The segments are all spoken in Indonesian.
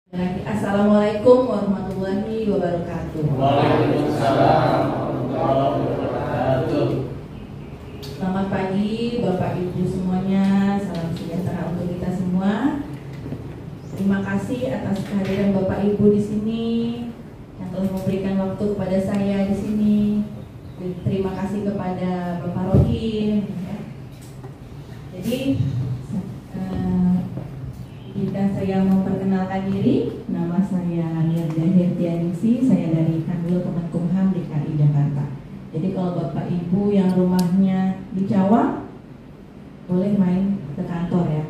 Assalamualaikum warahmatullahi wabarakatuh. Waalaikumsalam warahmatullahi wabarakatuh. Selamat pagi Bapak Ibu semuanya, salam sejahtera untuk kita semua. Terima kasih atas kehadiran Bapak Ibu di sini yang telah memberikan waktu kepada saya di sini. Terima kasih kepada Bapak Rohim. Jadi jika saya memperkenalkan diri, nama saya Mirda Hirtianingsi, saya dari Kanwil Kemenkumham DKI Jakarta. Jadi kalau Bapak Ibu yang rumahnya di Cawang, boleh main ke kantor ya.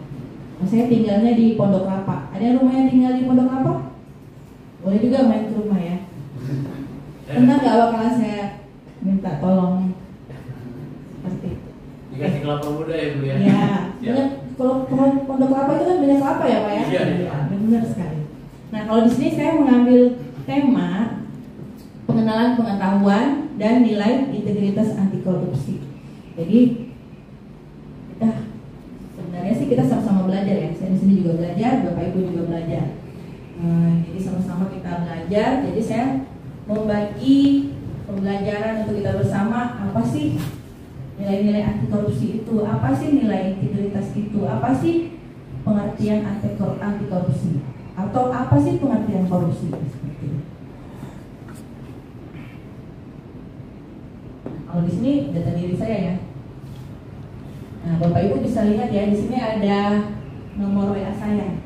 Saya tinggalnya di Pondok Kelapa. Ada yang rumahnya tinggal di Pondok Kelapa? Boleh juga main ke rumah ya. Tenang nggak bakalan saya minta tolong seperti itu. Dikasih kelapa muda ya Bu ya? Ya, banyak. Kalau Pondok Kelapa itu kan banyak kelapa ya Pak ya? Iya. Benar sekali. Nah kalau di sini saya mengambil tema pengenalan pengetahuan dan nilai integritas anti korupsi. Jadi sebenarnya sih kita sama-sama belajar ya. Saya di sini juga belajar, Bapak Ibu juga belajar. Jadi sama-sama kita belajar. Jadi saya membagi pembelajaran untuk kita bersama. Apa sih nilai-nilai anti korupsi itu? Apa sih nilai integritas itu? Apa sih pengertian anti korupsi? Atau apa sih pengertian korupsi? Seperti itu. Kalau di sini data diri saya ya. Nah, Bapak Ibu bisa lihat ya, di sini ada nomor WA saya.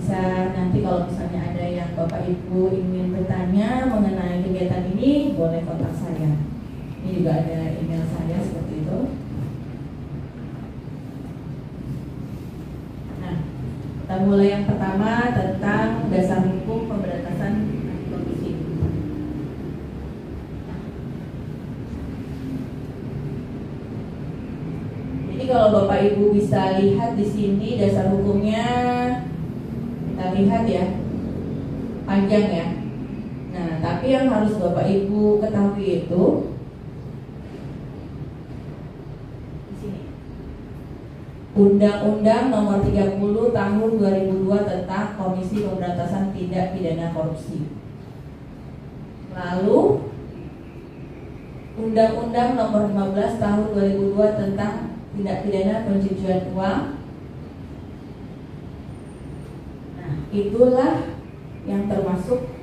Bisa nanti kalau misalnya ada yang Bapak Ibu ingin bertanya mengenai kegiatan ini, boleh kontak saya. Ini juga ada email saya seperti itu. Nah, kita mulai yang pertama tentang dasar hukum pemberantasan anti korupsi. Jadi kalau Bapak Ibu bisa lihat di sini dasar hukumnya, kita lihat ya, panjang ya. Nah, tapi yang harus Bapak Ibu ketahui itu Undang-Undang Nomor 30 Tahun 2002 tentang Komisi Pemberantasan Tindak Pidana Korupsi. Lalu Undang-Undang Nomor 15 Tahun 2002 tentang Tindak Pidana Pencucian Uang. Nah, itulah yang termasuk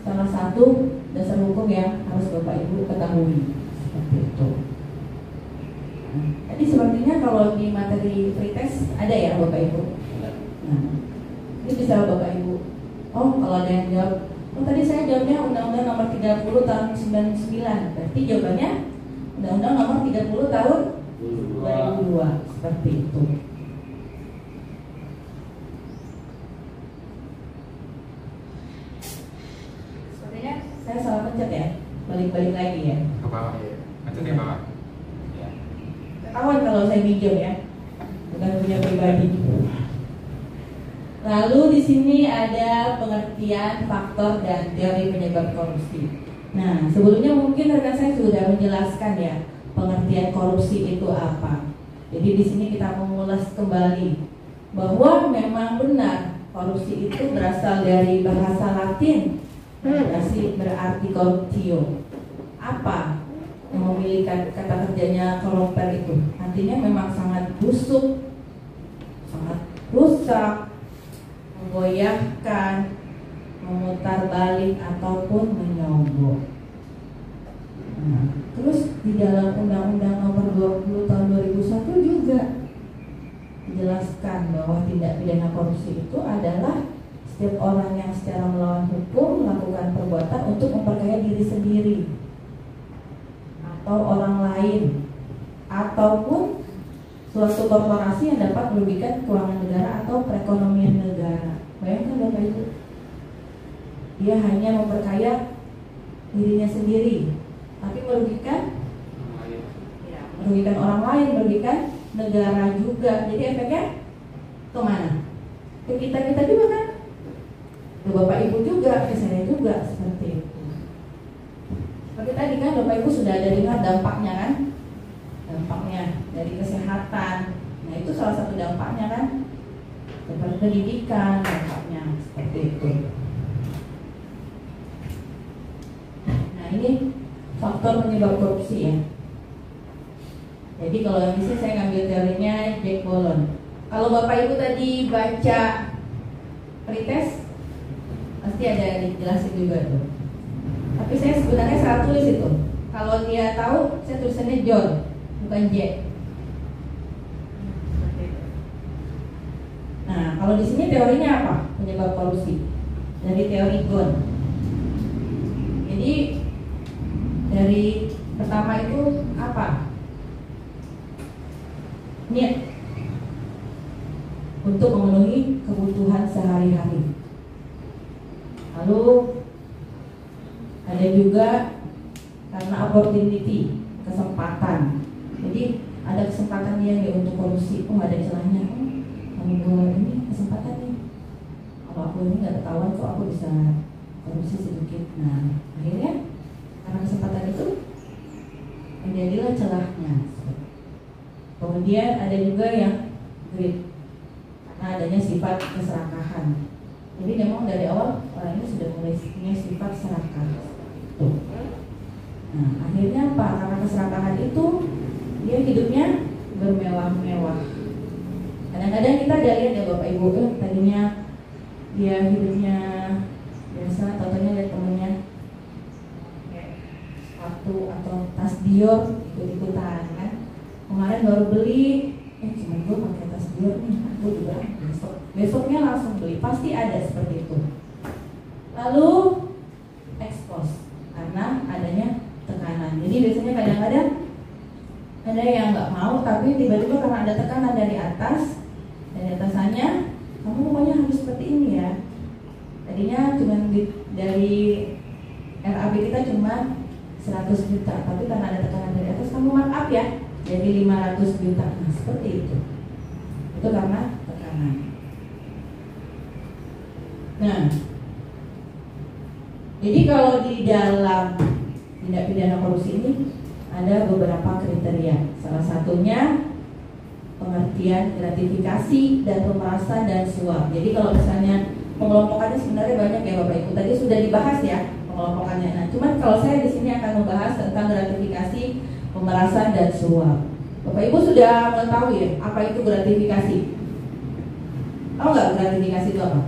salah satu dasar hukum yang harus Bapak Ibu ketahui. Seperti itu. Tadi sepertinya kalau di materi pretest ada ya Bapak Ibu. Nah, ini bisa Bapak Ibu. Oh, kalau ada yang jawab, oh tadi saya jawabnya Undang-Undang Nomor 30 Tahun 99. Berarti jawabannya Undang-Undang Nomor 30 Tahun 2002. Seperti itu. Sepertinya saya salah pencet ya. Balik-balik lagi ya. Ke bawah ya. Pencet ke bawah. Ketahuan kalau saya minjem ya, bukan punya pribadi. Lalu di sini ada pengertian faktor dan teori penyebab korupsi. Nah, sebelumnya mungkin rekan saya sudah menjelaskan ya pengertian korupsi itu apa. Jadi di sini kita mengulas kembali bahwa memang benar korupsi itu berasal dari bahasa Latin, berarti corruptio. Apa yang memiliki kata kerjanya corrupere itu? Artinya memang sangat busuk, sangat rusak, menggoyahkan, memutar balik ataupun menyogok. Nah, terus di dalam Undang-Undang Nomor 20 Tahun 2001 juga dijelaskan bahwa tindak pidana korupsi itu adalah setiap orang yang secara melawan hukum melakukan perbuatan untuk memperkaya diri sendiri atau orang lain, ataupun suatu korporasi yang dapat merugikan keuangan negara atau perekonomian negara. Bayangkan Bapak Ibu, dia hanya memperkaya dirinya sendiri, tapi merugikan orang lain, merugikan negara juga. Jadi efeknya kemana? Ke kita juga kan, ke Bapak Ibu juga, ke saya juga, seperti itu. Seperti tadi kan Bapak Ibu sudah ada dengar dampaknya kan? Dampaknya dari kesehatan. Nah itu salah satu dampaknya kan, seperti pendidikan dampaknya. faktor penyebab korupsi ya. Jadi kalau yang bisa saya ngambil teorinya Jack Bollon. Kalau Bapak Ibu tadi baca pretest, pasti ada dijelasin juga tuh. Tapi saya sebenarnya salah tulis itu. Kalau dia tahu, saya tulisannya John, bukan Jack. Nah, kalau di sini teorinya apa? Penyebab korupsi dari teori Ghosn. Jadi dari pertama itu apa? Niat untuk memenuhi kebutuhan sehari-hari. Lalu ada juga karena opportunity, kesempatan. Jadi ada kesempatan dia untuk korupsi. Oh, ada celahnya. Kalau ini kesempatan nih. Kalau aku ini nggak ketahuan kok, aku bisa korupsi sedikit. Nah, akhirnya karena kesempatan itu menjadilah celahnya. Kemudian ada juga yang greed, karena adanya sifat keserakahan. Jadi memang dari awal orang ini sudah mulai punya sifat serakah. Tuh. Nah, akhirnya apa? Karena keserakahan itu dia hidupnya bermewah-mewah. Kadang-kadang kita ada lihat ya Bapak Ibu, tadinya dia hidupnya biasa, contohnya lihat temennya sepatu atau tas Dior ikut-ikutan kan. Kemarin baru beli, cuma gue pakai tas Dior nih, aku juga besoknya langsung beli, pasti ada seperti itu. Lalu expose karena adanya tekanan. Jadi biasanya kadang-kadang ada yang nggak mau, tapi tiba-tiba karena ada tekanan dari atas, dari atasannya, kamu pokoknya harus seperti ini ya. Tadinya cuma dari RAB kita cuma 100 juta, tapi karena ada tekanan dari atas, kamu mark up ya, jadi 500 juta. Nah, seperti itu. Itu karena tekanan. Nah, jadi kalau di dalam tindak pidana korupsi ini ada beberapa kriteria. Salah satunya pengertian gratifikasi dan pemerasan dan suap. Jadi kalau misalnya pengelompokannya sebenarnya banyak ya Bapak Ibu. Tadi sudah dibahas ya pengelompokannya. Nah, cuman kalau saya di sini akan membahas tentang gratifikasi, pemerasan dan suap. Bapak Ibu sudah mengetahui ya apa itu gratifikasi? Tahu nggak gratifikasi itu apa?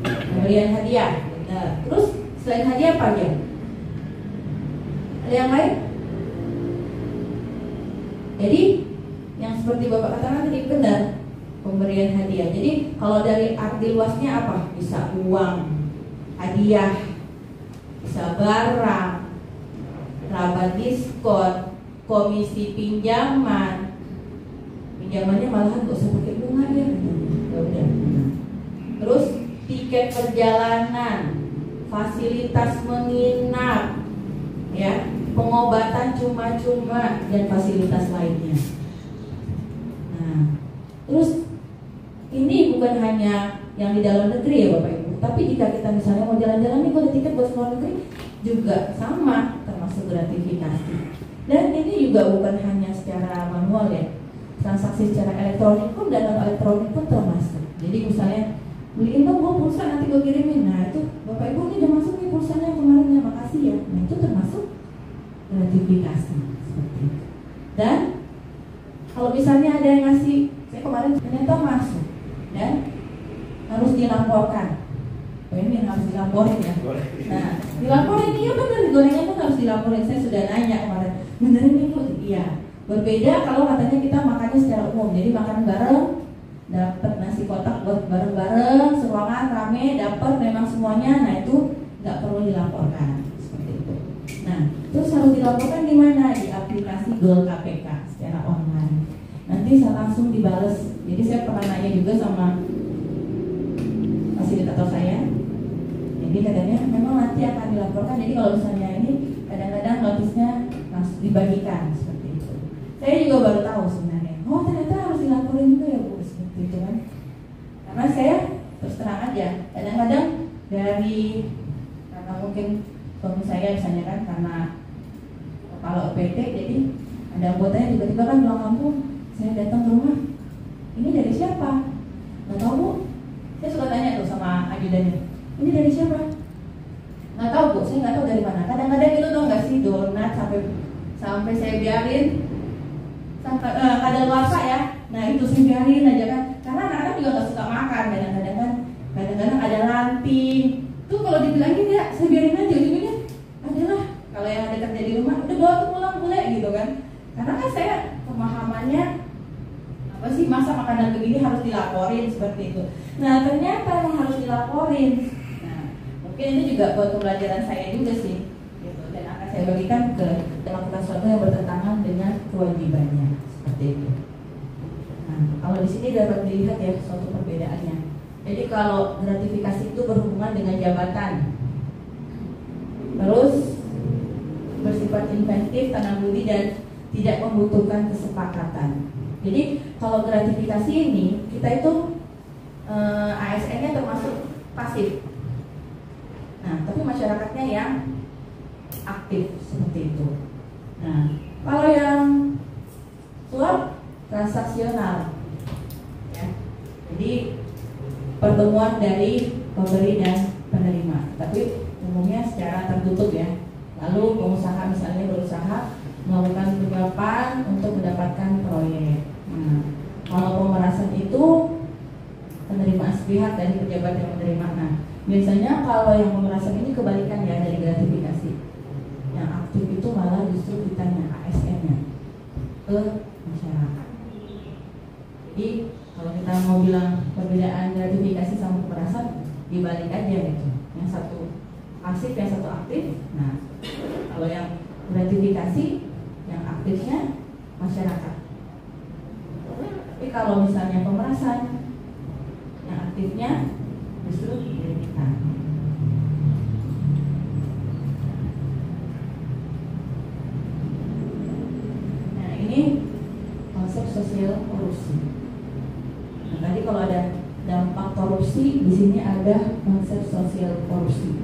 Pemberian hadiah. Nah, terus selain hadiah apa aja? Ada yang lain? Jadi yang seperti Bapak katakan tadi benar, pemberian hadiah. Jadi kalau dari arti luasnya apa? Bisa uang, hadiah, bisa barang, rabat diskon, komisi pinjaman. Pinjamannya malahan gak usah pakai bunga ya. Udah. Terus tiket perjalanan, fasilitas menginap, ya, pengobatan cuma-cuma dan fasilitas lainnya. Nah, terus ini bukan hanya yang di dalam negeri ya Bapak Ibu, tapi jika kita misalnya mau jalan-jalan nih, gue ada tiket buat luar negeri juga sama, termasuk gratifikasi. Dan ini juga bukan hanya secara manual ya, transaksi secara elektronik pun dan non elektronik pun termasuk. Jadi misalnya beliin dong gue pulsa, nanti gue kirimin. Nah itu Bapak Ibu ini udah masuk nih pulsanya yang kemarin ya, makasih ya. Nah itu termasuk gratifikasi seperti itu. Dan kalau misalnya ada yang ngasih, saya kemarin ternyata masuk dan harus dilaporkan. Oh ini harus dilaporin ya. Nah dilaporin, iya benar, gorengnya pun harus dilaporin. Saya sudah nanya kemarin, bener ini Bu? Iya. Berbeda kalau katanya kita makannya secara umum, jadi makan bareng, dapat nasi kotak buat bareng-bareng, seruangan rame, dapat memang semuanya. Nah itu nggak perlu dilaporkan seperti itu. Nah terus harus dilaporkan di mana? Di aplikasi Gol KPK secara online. Nanti saya langsung dibales. Jadi saya pernah nanya juga sama fasilitator saya. Jadi katanya memang nanti akan dilaporkan. Jadi kalau misalnya ini kadang-kadang notisnya langsung dibagikan seperti itu. Saya juga baru tahu sebenarnya. Oh ternyata harus dilaporin juga ya Bu, seperti itu kan. Karena saya terus terang aja, kadang-kadang dari karena mungkin suami saya misalnya kan karena kepala OPT, jadi ada anggotanya tiba-tiba kan pulang kampung, saya datang ke rumah, ini dari siapa? Nggak tahu Bu. Saya suka tanya tuh sama ajudannya, ini dari siapa? Nggak tahu Bu, saya nggak tahu dari mana. Kadang-kadang itu tuh nggak sih donat sampai saya biarin sampai kadaluarsa ya. Nah itu saya biarin aja kan, karena anak-anak juga nggak suka makan. Kadang-kadang ada lanting. Tuh kalau dibilangin ya, saya biarin aja ujungnya. Adalah kalau yang ada kerja di rumah, udah bawa tuh pulang boleh gitu kan. Karena kan saya pemahamannya apa sih, masa makanan begini harus dilaporin seperti itu. Nah ternyata yang harus dilaporin. Nah mungkin ini juga buat pembelajaran saya juga sih, gitu. Dan akan saya bagikan ke melakukan sesuatu yang bertentangan dengan kewajibannya seperti itu. Nah kalau di sini dapat dilihat ya suatu perbedaannya. Jadi kalau gratifikasi itu berhubungan dengan jabatan, terus bersifat inventif, tanam budi dan tidak membutuhkan kesepakatan. Jadi kalau gratifikasi ini kita itu ASN-nya termasuk pasif. Nah, tapi masyarakatnya yang aktif seperti itu. Nah, kalau yang suap transaksional, ya. Jadi pertemuan dari pemberi dan penerima, tapi umumnya secara tertutup ya. Lalu pengusaha misalnya berusaha melakukan penyuapan untuk mendapatkan proyek. Nah, kalau pemerasan itu penerimaan sepihak dari pejabat yang menerima. Nah, biasanya kalau yang pemerasan ini kebalikan ya dari gratifikasi. Yang aktif itu malah justru kitanya, ASN-nya, ke masyarakat. Jadi kalau kita mau bilang perbedaan gratifikasi sama pemerasan, dibalik aja gitu. Yang satu pasif, yang satu aktif. Nah, kalau yang gratifikasi, yang aktifnya masyarakat. Tapi kalau misalnya pemerasan, yang aktifnya justru diri kita. Nah ini konsep sosial korupsi. Nah, tadi kalau ada dampak korupsi, di sini ada konsep sosial korupsi.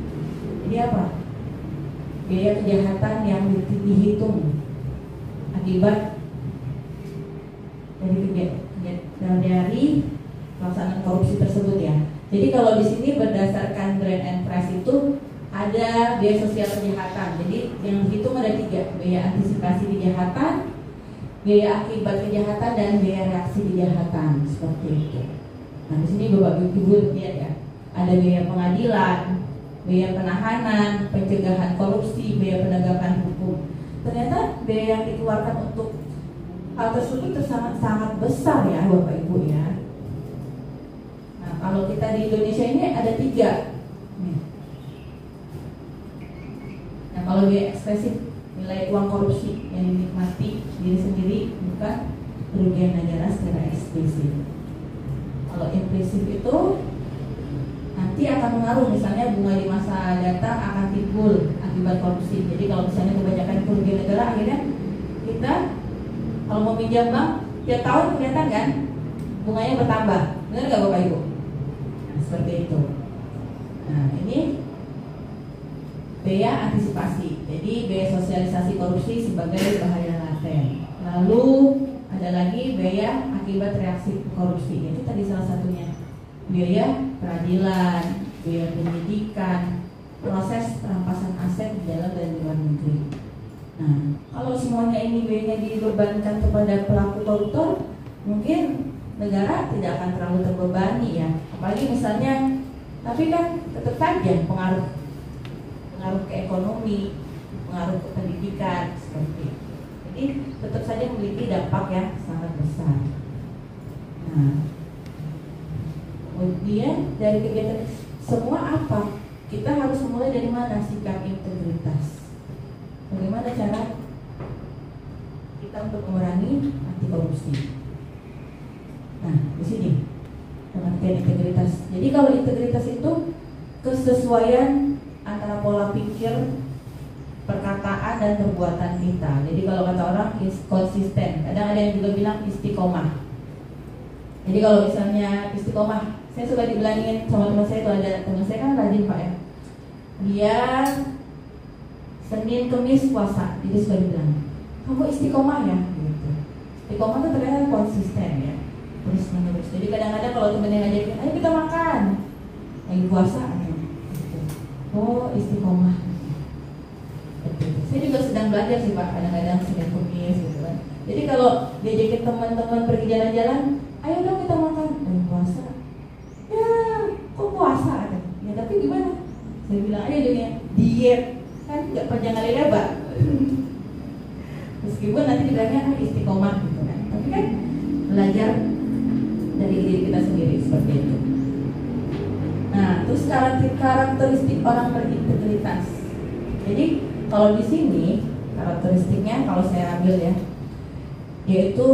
Jadi apa? Biaya kejahatan yang dihitung akibat dari pelaksanaan korupsi tersebut ya. Jadi kalau di sini berdasarkan Grand and Price itu ada biaya sosial kejahatan. Jadi yang dihitung ada 3, biaya antisipasi kejahatan, biaya akibat kejahatan, dan biaya reaksi kejahatan seperti itu. Nah di sini Bapak Ibu lihat ya, ada biaya pengadilan, biaya penahanan, pencegahan korupsi, biaya penegakan hukum. Ternyata biaya yang dikeluarkan untuk hal tersebut itu sangat besar ya Bapak Ibu ya. Nah kalau kita di Indonesia ini ada 3. Nah kalau biaya ekspresif, nilai uang korupsi yang dinikmati diri sendiri, bukan kerugian negara secara eksplisit. Kalau implisif itu nanti akan mengaruh, misalnya bunga di masa datang akan timbul akibat korupsi. Jadi kalau misalnya kebanyakan kerugian negara, akhirnya kita kalau mau pinjam bank tiap tahun kelihatan kan bunganya bertambah. Benar nggak Bapak Ibu? Nah, seperti itu. Nah ini biaya antisipasi. Jadi biaya sosialisasi korupsi sebagai bahaya laten. Lalu ada lagi biaya akibat reaksi korupsi. Itu tadi salah satunya. Biaya peradilan, biaya penyidikan, proses perampasan aset di dalam dan di luar negeri. Nah, kalau semuanya ini biayanya dibebankan kepada pelaku koruptor, mungkin negara tidak akan terlalu terbebani ya. Apalagi misalnya, tapi kan tetap saja pengaruh ke ekonomi, pengaruh ke pendidikan seperti itu. Jadi tetap saja memiliki dampak yang sangat besar. Nah, kemudian dari kegiatan semua apa? Kita harus mulai dari mana? Sikap integritas. Bagaimana cara kita untuk mengurangi anti korupsi? Nah, di sini pengertian integritas. Jadi kalau integritas itu kesesuaian antara pola pikir, perkataan, dan perbuatan kita. Jadi kalau kata orang konsisten. Kadang ada yang juga bilang istiqomah. Jadi kalau misalnya istiqomah, saya suka dibilangin sama teman saya, itu ada teman saya kan rajin Pak ya. Dia Senin, Kemis puasa, jadi suka dibilang, kamu istiqomah ya, gitu. Istiqomah itu ternyata konsisten ya, terus menerus. Jadi kadang-kadang kalau temen yang ngajakin, ayo kita makan, lagi puasa, gitu. Oh istiqomah. belajar sih Pak, kadang-kadang Senin Kamis gitu kan. Jadi kalau diajakin teman-teman pergi jalan-jalan, ayo dong kita makan, puasa. Ya, kok puasa kan? Ya tapi gimana? Saya bilang aja jadinya diet, kan nggak panjang kali lebar. Meskipun nanti dibilangnya istiqomah gitu kan, tapi kan belajar dari diri kita sendiri seperti itu. Nah, terus karakteristik orang berintegritas. Jadi kalau di sini karakteristiknya kalau saya ambil ya, yaitu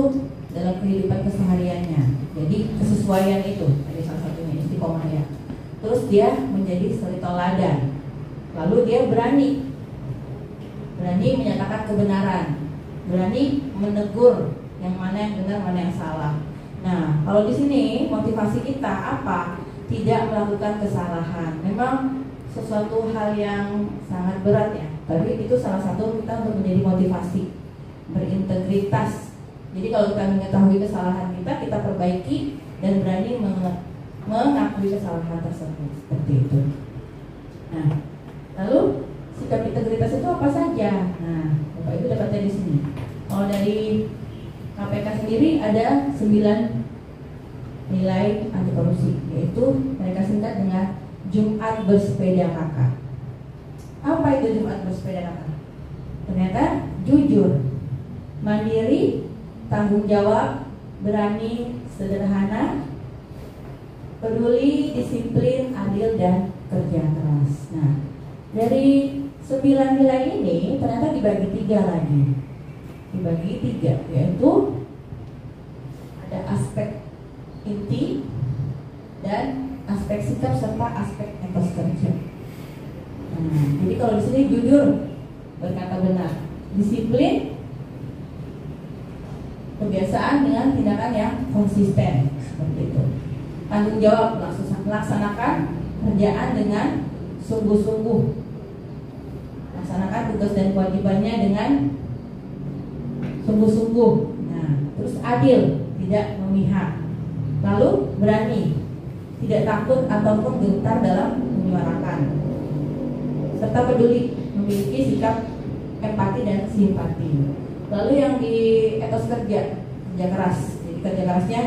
dalam kehidupan kesehariannya. Jadi kesesuaian itu ada salah satunya istiqomah ya. Terus dia menjadi suri teladan. Lalu dia berani menyatakan kebenaran, berani menegur yang mana yang benar, mana yang salah. Nah, kalau di sini motivasi kita apa? Tidak melakukan kesalahan. Memang sesuatu hal yang sangat berat ya. Tapi itu salah satu kita untuk menjadi motivasi, berintegritas. Jadi kalau kita mengetahui kesalahan kita perbaiki dan berani mengakui kesalahan tersebut seperti itu. Nah, lalu sikap integritas itu apa saja? Nah, Bapak Ibu dapatnya di sini. Kalau dari KPK sendiri ada 9 nilai anti korupsi, yaitu mereka singkat dengan Jumat bersepeda kakak. Apa itu Jumat bersepeda kakak? Ternyata jujur, mandiri, tanggung jawab, berani, sederhana, peduli, disiplin, adil, dan kerja keras. Nah, dari 9 nilai ini ternyata dibagi 3 lagi. Dibagi 3, yaitu ada aspek inti dan aspek sikap serta aspek etos kerja. Nah, jadi kalau di sini jujur, berkata benar, disiplin, kebiasaan dengan tindakan yang konsisten seperti itu. Tanggung jawab, melaksanakan kerjaan dengan sungguh-sungguh, laksanakan tugas dan kewajibannya dengan sungguh-sungguh. Nah, terus adil, tidak memihak. Lalu berani, tidak takut ataupun gentar dalam menyuarakan, serta peduli, memiliki sikap empati dan simpati. Lalu yang di etos kerja keras. Jadi kerja kerasnya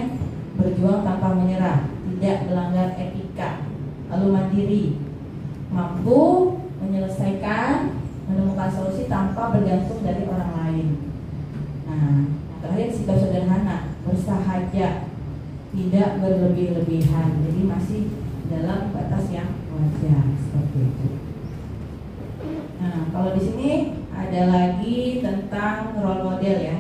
berjuang tanpa menyerah, tidak melanggar etika. Lalu mandiri, mampu menyelesaikan, menemukan solusi tanpa bergantung dari orang lain. Nah, terakhir sikap sederhana, bersahaja, tidak berlebih-lebihan. Jadi masih dalam batas yang wajar seperti itu. Nah, kalau di sini ada lagi tentang role model ya.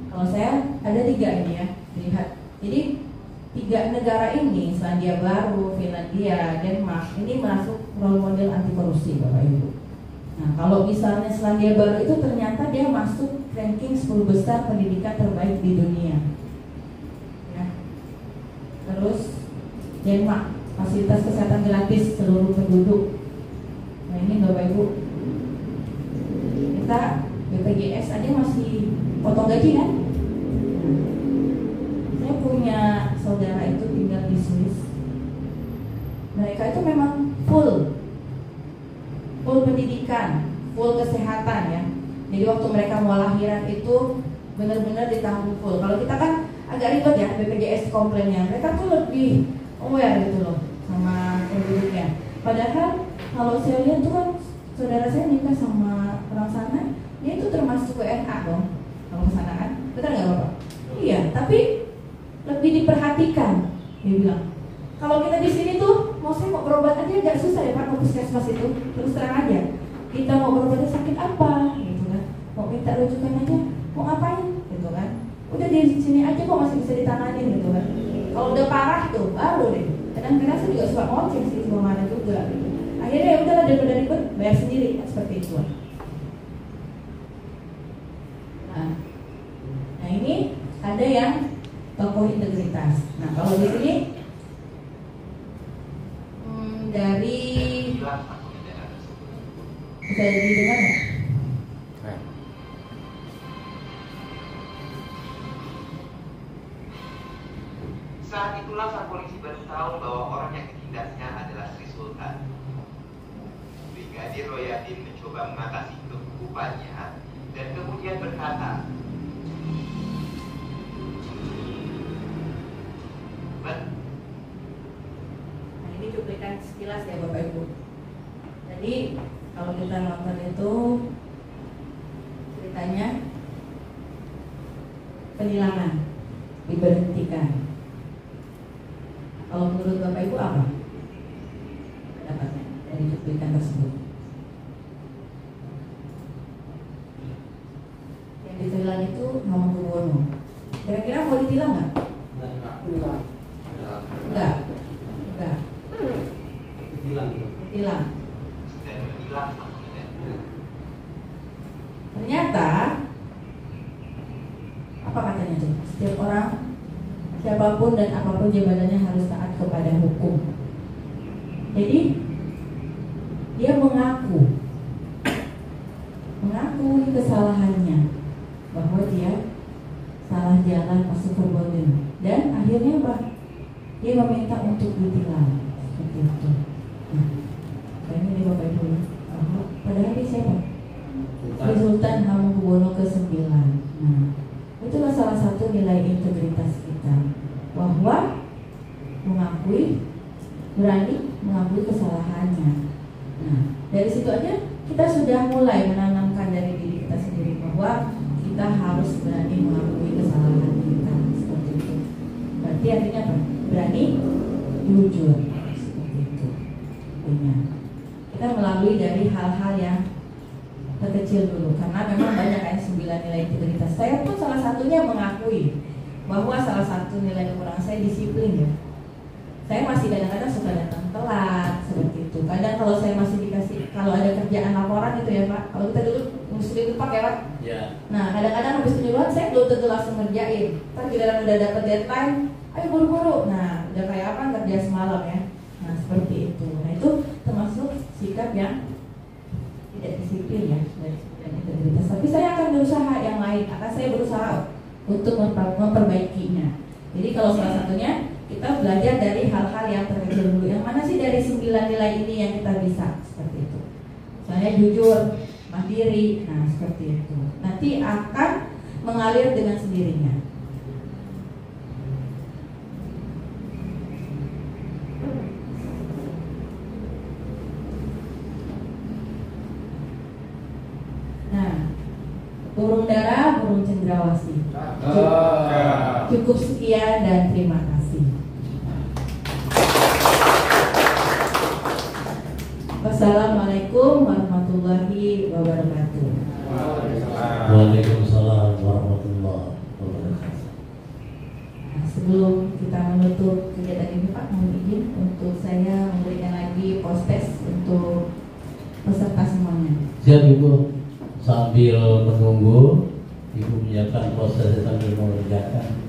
Kalau saya ada 3 ini ya, dilihat. Jadi 3 negara ini, Selandia Baru, Finlandia, Denmark, ini masuk role model anti korupsi, Bapak Ibu. Nah, kalau misalnya Selandia Baru itu ternyata dia masuk ranking 10 besar pendidikan terbaik di dunia. Ya. Terus Denmark, fasilitas kesehatan gratis seluruh penduduk. Nah, ini Bapak Ibu, kita BPJS aja masih potong gaji kan? Saya punya saudara itu tinggal di Swiss. Mereka itu memang full pendidikan, full kesehatan ya. Jadi waktu mereka mau lahiran itu benar-benar ditanggung full. Kalau kita kan agak ribet ya BPJS komplainnya. Mereka tuh lebih aware gitu loh sama penduduknya. Padahal kalau saya lihat tuh kan saudara saya nikah sama orang sana, dia itu termasuk WNA dong. Kalau kesana kan, betul nggak Bapak? Iya, tapi lebih diperhatikan. Dia bilang, kalau kita di sini tuh mau berobat aja nggak susah ya Pak, mau puskesmas itu terus terang aja. Kita mau berobatnya sakit apa, gitu kan? Mau minta rujukan aja, mau ngapain, gitu kan? Udah di sini aja kok masih bisa ditangani, gitu kan? Kalau udah parah tuh baru deh. Kadang-kadang saya juga suka ngoceh sih kemana juga. Gitu. Akhirnya ya udahlah daripada ribet, bayar sendiri kan seperti itu. Nah ini ada yang tokoh integritas. Nah kalau di sini dari bisa didengar nggak? Saat itulah sang polisi baru tahu bahwa orang yang ditindaknya adalah Sri Sultan. Brigadir Royadin mencoba mengatasi upahnya dan kemudian berkata, nah ini cuplikan sekilas ya Bapak Ibu. Jadi kalau kita nonton itu ceritanya penilangan, diberhentikan. Kalau menurut Bapak Ibu apa pendapatnya dari cuplikan tersebut? Yang ditilang itu Hamengkubuwono. Kira-kira mau ditilang nggak? Enggak. Enggak. Ditilang. dan hilang maksudnya. Ternyata apa katanya tuh? Setiap orang, siapapun dan apapun jabatannya harus taat kepada hukum. Jadi dia mengakui kesalahannya, bahwa dia salah jalan masuk perbuatan, dan akhirnya apa? Dia meminta untuk ditilang seperti itu. Nah, ini Bapak Ibu, padahal dia siapa? Sultan Hamengkubuwono ke-9. Nah, itulah salah satu nilai integritas kita, bahwa berani mengakui kesalahannya. Nah, dari situ aja kita sudah mulai menanamkan dari diri kita sendiri bahwa kita harus berani mengakui kesalahan kita seperti itu. Berarti artinya apa? Berani jujur seperti itu. Artinya kita melalui dari hal-hal yang terkecil dulu, karena memang banyak kan 9 nilai integritas. Saya pun salah satunya mengakui bahwa salah satu nilai kekurangan saya disiplin ya. Saya masih kadang-kadang suka datang telat seperti itu. Kadang kalau saya masih dikasih, kalau ada kerjaan laporan itu ya Pak, kalau kita dulu mesti lupa ya Pak. Ya. Nah kadang-kadang habis penyuluhan saya belum tentu langsung ngerjain. Ntar giliran udah dapat deadline, ayo buru-buru. Nah udah kayak apa kerja semalam ya. Nah seperti itu. Nah itu termasuk sikap yang tidak disiplin ya dari integritas. Tapi saya akan berusaha yang lain, akan saya berusaha untuk memperbaikinya. Jadi kalau salah satunya kita belajar dari hal-hal yang terkecil dulu. Yang mana sih dari 9 nilai ini yang kita bisa seperti itu? Misalnya jujur, mandiri, nah seperti itu. Nanti akan mengalir dengan sendirinya. Nah, burung dara, burung cendrawasih. Cukup sekian dan terima kasih. Wassalamualaikum warahmatullahi wabarakatuh. Waalaikumsalam warahmatullahi wabarakatuh. Nah, sebelum kita menutup kegiatan ini Pak, mohon izin untuk saya memberikan lagi postes untuk peserta semuanya. Siap Ibu. Sambil menunggu Ibu menyiapkan proses sambil mengerjakan.